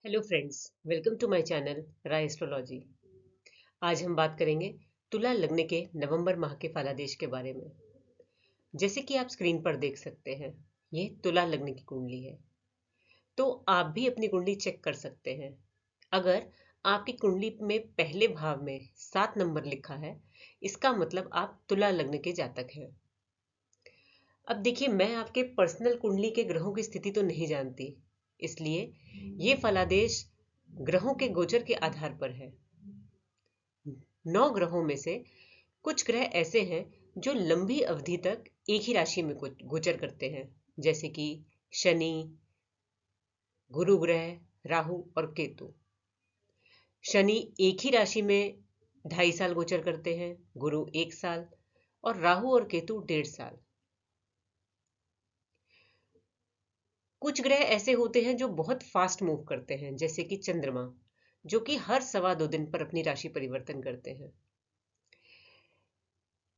Hello friends, welcome to my channel Rai astrology. आज हम बात करेंगे तुला लग्न के नवंबर माह के फलादेश के बारे में। जैसे कि आप स्क्रीन पर देख सकते हैं, ये तुला लग्न की कुंडली है। तो आप भी अपनी कुंडली चेक कर सकते हैं। अगर आपकी कुंडली में पहले भाव में 7 नंबर लिखा है, इसका मतलब आप तुला लग्न के जातक हैं। अब देखिए, मैं आपके पर्सनल कुंडली के ग्रहों की स्थिति तो नहीं जानती, इसलिए ये फलादेश ग्रहों के गोचर के आधार पर है। 9 ग्रहों में से कुछ ग्रह ऐसे हैं जो लंबी अवधि तक एक ही राशि में गोचर करते हैं, जैसे कि शनि, गुरु ग्रह, राहु और केतु। शनि एक ही राशि में 2.5 साल गोचर करते हैं, गुरु 1 साल और राहु और केतु 1.5 साल। कुछ ग्रह ऐसे होते हैं जो बहुत फास्ट मूव करते हैं, जैसे कि चंद्रमा, जो कि हर 2.25 दिन पर अपनी राशि परिवर्तन करते हैं।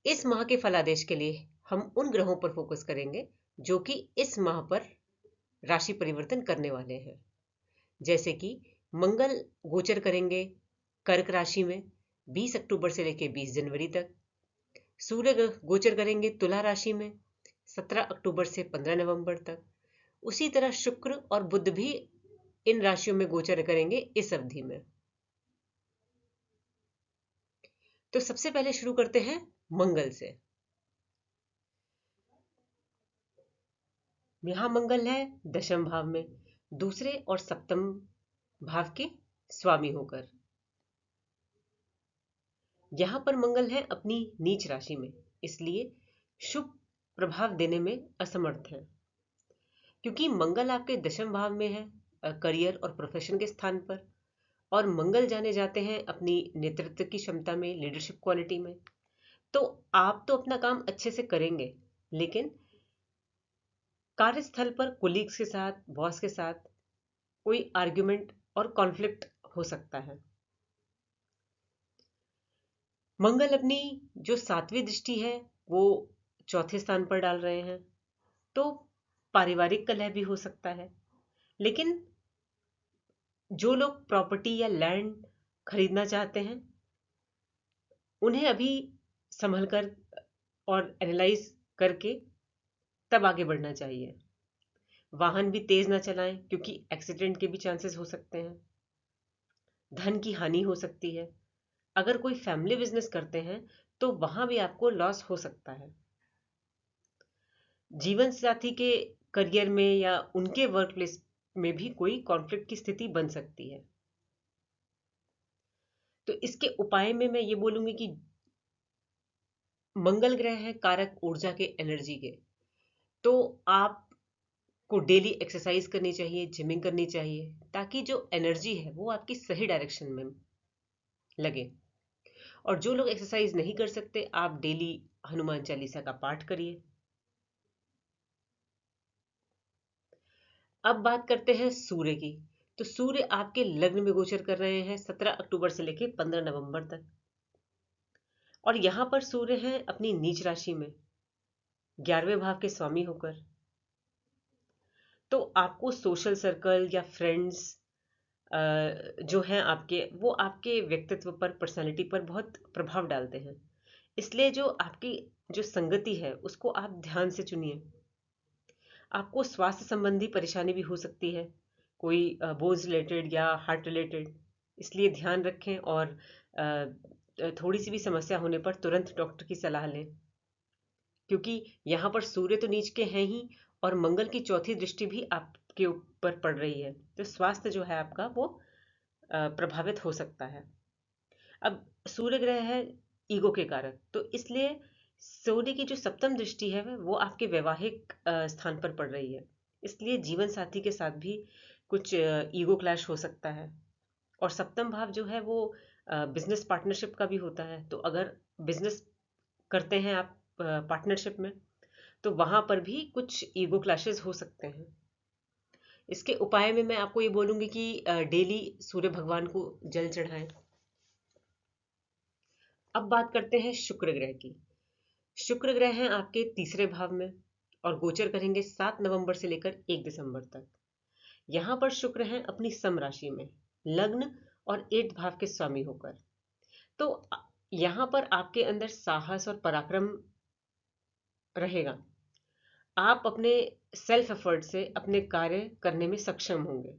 इस माह के फलादेश के लिए हम उन ग्रहों पर फोकस करेंगे जो कि इस माह पर राशि परिवर्तन करने वाले हैं। जैसे कि मंगल गोचर करेंगे कर्क राशि में 20 अक्टूबर से लेकर 20 जनवरी तक। सूर्य गोचर करेंगे तुला राशि में 17 अक्टूबर से 15 नवंबर तक। उसी तरह शुक्र और बुध भी इन राशियों में गोचर करेंगे इस अवधि में। तो सबसे पहले शुरू करते हैं मंगल से। यहां मंगल है दशम भाव में, दूसरे और सप्तम भाव के स्वामी होकर। यहां पर मंगल है अपनी नीच राशि में, इसलिए शुभ प्रभाव देने में असमर्थ है। क्योंकि मंगल आपके दशम भाव में है, करियर और प्रोफेशन के स्थान पर, और मंगल जाने जाते हैं अपनी नेतृत्व की क्षमता में, लीडरशिप क्वालिटी में। तो आप तो अपना काम अच्छे से करेंगे, लेकिन कार्यस्थल पर कोलीग्स के साथ, बॉस के साथ कोई आर्ग्यूमेंट और कॉन्फ्लिक्ट हो सकता है। मंगल अपनी जो 7वीं दृष्टि है वो चौथे स्थान पर डाल रहे हैं, तो पारिवारिक कलह भी हो सकता है। लेकिन जो लोग प्रॉपर्टी या लैंड खरीदना चाहते हैं, उन्हें अभी संभल कर और एनालाइज करके तब आगे बढ़ना चाहिए। वाहन भी तेज ना चलाएं, क्योंकि एक्सीडेंट के भी चांसेस हो सकते हैं। धन की हानि हो सकती है। अगर कोई फैमिली बिजनेस करते हैं तो वहां भी आपको लॉस हो सकता है। जीवन साथी के करियर में या उनके वर्क प्लेस में भी कोई कॉन्फ्लिक्ट की स्थिति बन सकती है। तो इसके उपाय में मैं ये बोलूंगी कि मंगल ग्रह है कारक ऊर्जा के, एनर्जी के। तो आपको डेली एक्सरसाइज करनी चाहिए, जिमिंग करनी चाहिए, ताकि जो एनर्जी है वो आपकी सही डायरेक्शन में लगे। और जो लोग एक्सरसाइज नहीं कर सकते, आप डेली हनुमान चालीसा का पाठ करिए। अब बात करते हैं सूर्य की। तो सूर्य आपके लग्न में गोचर कर रहे हैं 17 अक्टूबर से लेकर 15 नवंबर तक। और यहां पर सूर्य है अपनी नीच राशि में, 11वें भाव के स्वामी होकर। तो आपको सोशल सर्कल या फ्रेंड्स जो हैं आपके, वो आपके व्यक्तित्व पर, पर्सनालिटी पर बहुत प्रभाव डालते हैं। इसलिए जो आपकी जो संगति है उसको आप ध्यान से चुनिए। आपको स्वास्थ्य संबंधी परेशानी भी हो सकती है, कोई बोन्स रिलेटेड या हार्ट रिलेटेड। इसलिए ध्यान रखें, और थोड़ी सी भी समस्या होने पर तुरंत डॉक्टर की सलाह लें। क्योंकि यहाँ पर सूर्य तो नीच के हैं ही, और मंगल की चौथी दृष्टि भी आपके ऊपर पड़ रही है, तो स्वास्थ्य जो है आपका वो प्रभावित हो सकता है। अब सूर्य ग्रह है ईगो के कारक, तो इसलिए सूर्य की जो सप्तम दृष्टि है वो आपके वैवाहिक स्थान पर पड़ रही है। इसलिए जीवन साथी के साथ भी कुछ ईगो क्लैश हो सकता है। और सप्तम भाव जो है वो बिजनेस पार्टनरशिप का भी होता है। तो अगर बिजनेस करते हैं आप पार्टनरशिप में, तो वहां पर भी कुछ ईगो क्लैशेस हो सकते हैं। इसके उपाय में मैं आपको ये बोलूंगी कि डेली सूर्य भगवान को जल चढ़ाएं। अब बात करते हैं शुक्र ग्रह की। शुक्र ग्रह हैं आपके तीसरे भाव में, और गोचर करेंगे 7 नवंबर से लेकर 1 दिसंबर तक। यहाँ पर शुक्र है अपनी सम राशि में, लग्न और 8th भाव के स्वामी होकर। तो यहाँ पर आपके अंदर साहस और पराक्रम रहेगा। आप अपने सेल्फ एफर्ट से अपने कार्य करने में सक्षम होंगे।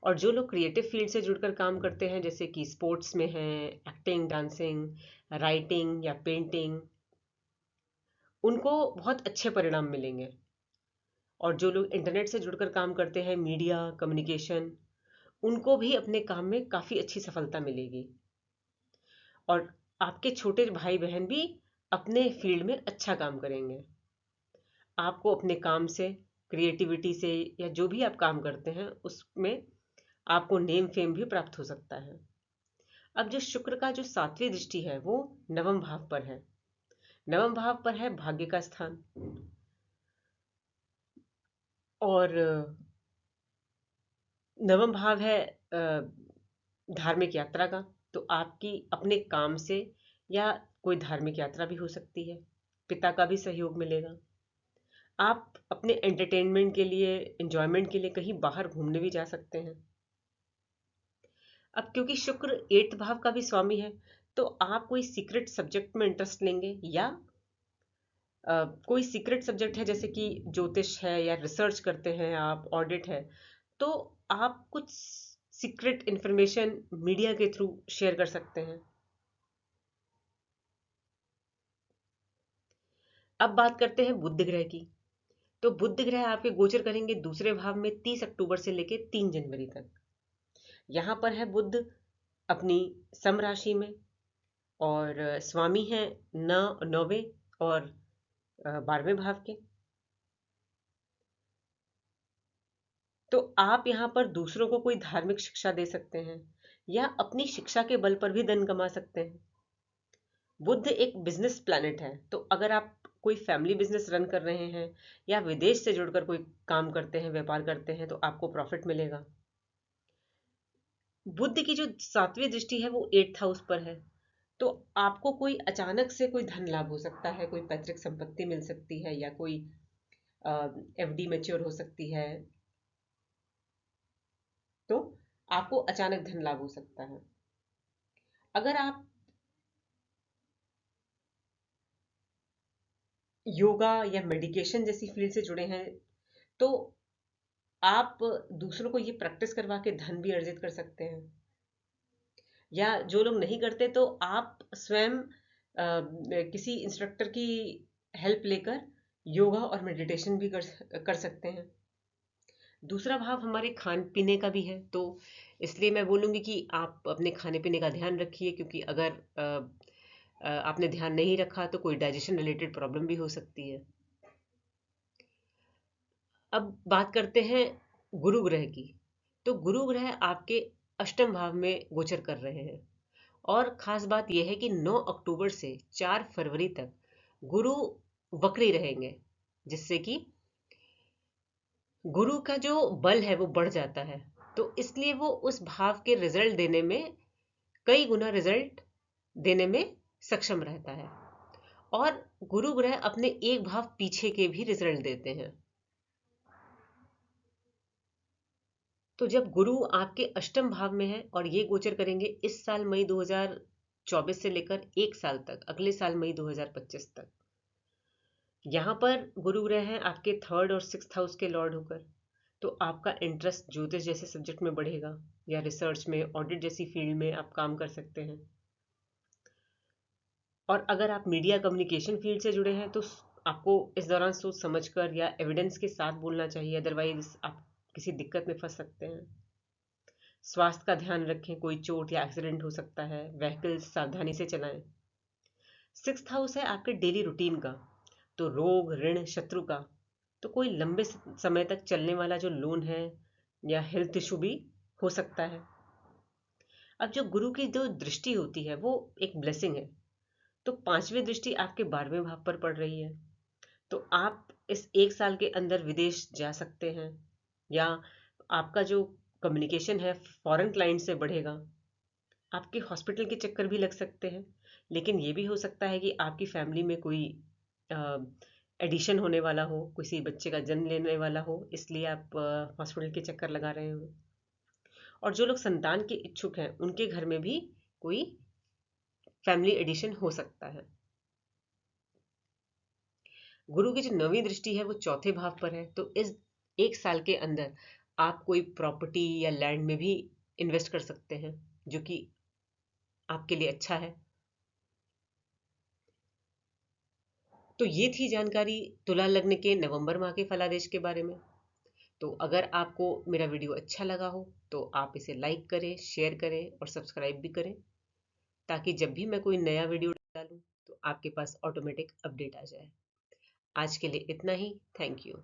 और जो लोग क्रिएटिव फील्ड से जुड़कर काम करते हैं, जैसे कि स्पोर्ट्स में हैं, एक्टिंग, डांसिंग, राइटिंग या पेंटिंग, उनको बहुत अच्छे परिणाम मिलेंगे। और जो लोग इंटरनेट से जुड़कर काम करते हैं, मीडिया, कम्युनिकेशन, उनको भी अपने काम में काफ़ी अच्छी सफलता मिलेगी। और आपके छोटे भाई बहन भी अपने फील्ड में अच्छा काम करेंगे। आपको अपने काम से, क्रिएटिविटी से, या जो भी आप काम करते हैं उसमें आपको नेम फेम भी प्राप्त हो सकता है। अब जो शुक्र का जो 7वीं दृष्टि है वो नवम भाव पर है। नवम भाव पर है भाग्य का स्थान। और नवम भाव है धार्मिक यात्रा का। तो आपकी अपने काम से या कोई धार्मिक यात्रा भी हो सकती है। पिता का भी सहयोग मिलेगा। आप अपने एंटरटेनमेंट के लिए, एंजॉयमेंट के लिए कहीं बाहर घूमने भी जा सकते हैं। अब क्योंकि शुक्र 8th भाव का भी स्वामी है, तो आप कोई सीक्रेट सब्जेक्ट में इंटरेस्ट लेंगे, या कोई सीक्रेट सब्जेक्ट है जैसे कि ज्योतिष है, या रिसर्च करते हैं आप, ऑडिट है, तो आप कुछ सीक्रेट इंफॉर्मेशन मीडिया के थ्रू शेयर कर सकते हैं। अब बात करते हैं बुध ग्रह की। तो बुध ग्रह आपके गोचर करेंगे दूसरे भाव में 30 अक्टूबर से लेकर 3 जनवरी तक। यहाँ पर है बुध अपनी सम राशि में, और स्वामी है 9वें और 12वें भाव के। तो आप यहाँ पर दूसरों को कोई धार्मिक शिक्षा दे सकते हैं, या अपनी शिक्षा के बल पर भी धन कमा सकते हैं। बुध एक बिजनेस प्लैनेट है, तो अगर आप कोई फैमिली बिजनेस रन कर रहे हैं, या विदेश से जुड़कर कोई काम करते हैं, व्यापार करते हैं, तो आपको प्रॉफिट मिलेगा। बुध की जो 7वीं दृष्टि है वो 8th हाउस पर है। तो आपको कोई अचानक से कोई धन लाभ हो सकता है, कोई पैतृक संपत्ति मिल सकती है, या कोई एफडी मैच्योर हो सकती है। तो आपको अचानक धन लाभ हो सकता है। अगर आप योगा या मेडिकेशन जैसी फील्ड से जुड़े हैं, तो आप दूसरों को ये प्रैक्टिस करवा के धन भी अर्जित कर सकते हैं। या जो लोग नहीं करते, तो आप स्वयं किसी इंस्ट्रक्टर की हेल्प लेकर योगा और मेडिटेशन भी कर सकते हैं। दूसरा भाव हमारे खान पीने का भी है, तो इसलिए मैं बोलूँगी कि आप अपने खाने पीने का ध्यान रखिए, क्योंकि अगर आपने ध्यान नहीं रखा तो कोई डाइजेशन रिलेटेड प्रॉब्लम भी हो सकती है। अब बात करते हैं गुरु ग्रह की। तो गुरु ग्रह आपके अष्टम भाव में गोचर कर रहे हैं। और खास बात यह है कि 9 अक्टूबर से 4 फरवरी तक गुरु वक्री रहेंगे, जिससे कि गुरु का जो बल है वो बढ़ जाता है। तो इसलिए वो उस भाव के रिजल्ट देने में, कई गुना रिजल्ट देने में सक्षम रहता है। और गुरु ग्रह अपने एक भाव पीछे के भी रिजल्ट देते हैं। तो जब गुरु आपके अष्टम भाव में है और ये गोचर करेंगे इस साल मई 2024 से लेकर एक साल तक, अगले साल मई 2025 तक, यहाँ पर गुरु ग्रह हैं आपके 3rd और 6th हाउस के लॉर्ड होकर। तो आपका इंटरेस्ट ज्योतिष जैसे सब्जेक्ट में बढ़ेगा, या रिसर्च में, ऑडिट जैसी फील्ड में आप काम कर सकते हैं। और अगर आप मीडिया कम्युनिकेशन फील्ड से जुड़े हैं, तो आपको इस दौरान सोच समझकर या एविडेंस के साथ बोलना चाहिए, अदरवाइज आप किसी दिक्कत में फंस सकते हैं। स्वास्थ्य का ध्यान रखें, कोई चोट या एक्सीडेंट हो सकता है, व्हीकल्स सावधानी से चलाएं। 6th हाउस है आपके डेली रूटीन का, तो रोग, ऋण, शत्रु का, तो कोई लंबे समय तक चलने वाला जो लोन है या हेल्थ इशू भी हो सकता है। अब जो गुरु की जो दृष्टि होती है वो एक ब्लेसिंग है। तो 5वीं दृष्टि आपके 12वें भाव पर पड़ रही है। तो आप इस एक साल के अंदर विदेश जा सकते हैं, या आपका जो कम्युनिकेशन है फॉरेन क्लाइंट से बढ़ेगा। आपके हॉस्पिटल के चक्कर भी लग सकते हैं, लेकिन ये भी हो सकता है कि आपकी फैमिली में कोई एडिशन होने वाला हो, किसी बच्चे का जन्म लेने वाला हो, इसलिए आप हॉस्पिटल के चक्कर लगा रहे हो। और जो लोग संतान के इच्छुक हैं उनके घर में भी कोई फैमिली एडिशन हो सकता है। गुरु की जो नवीं दृष्टि है वो चौथे भाव पर है, तो इस एक साल के अंदर आप कोई प्रॉपर्टी या लैंड में भी इन्वेस्ट कर सकते हैं, जो कि आपके लिए अच्छा है। तो ये थी जानकारी तुला लग्न के नवंबर माह के फलादेश के बारे में। तो अगर आपको मेरा वीडियो अच्छा लगा हो तो आप इसे लाइक करें, शेयर करें और सब्सक्राइब भी करें, ताकि जब भी मैं कोई नया वीडियो डालूं तो आपके पास ऑटोमेटिक अपडेट आ जाए। आज के लिए इतना ही। Thank you.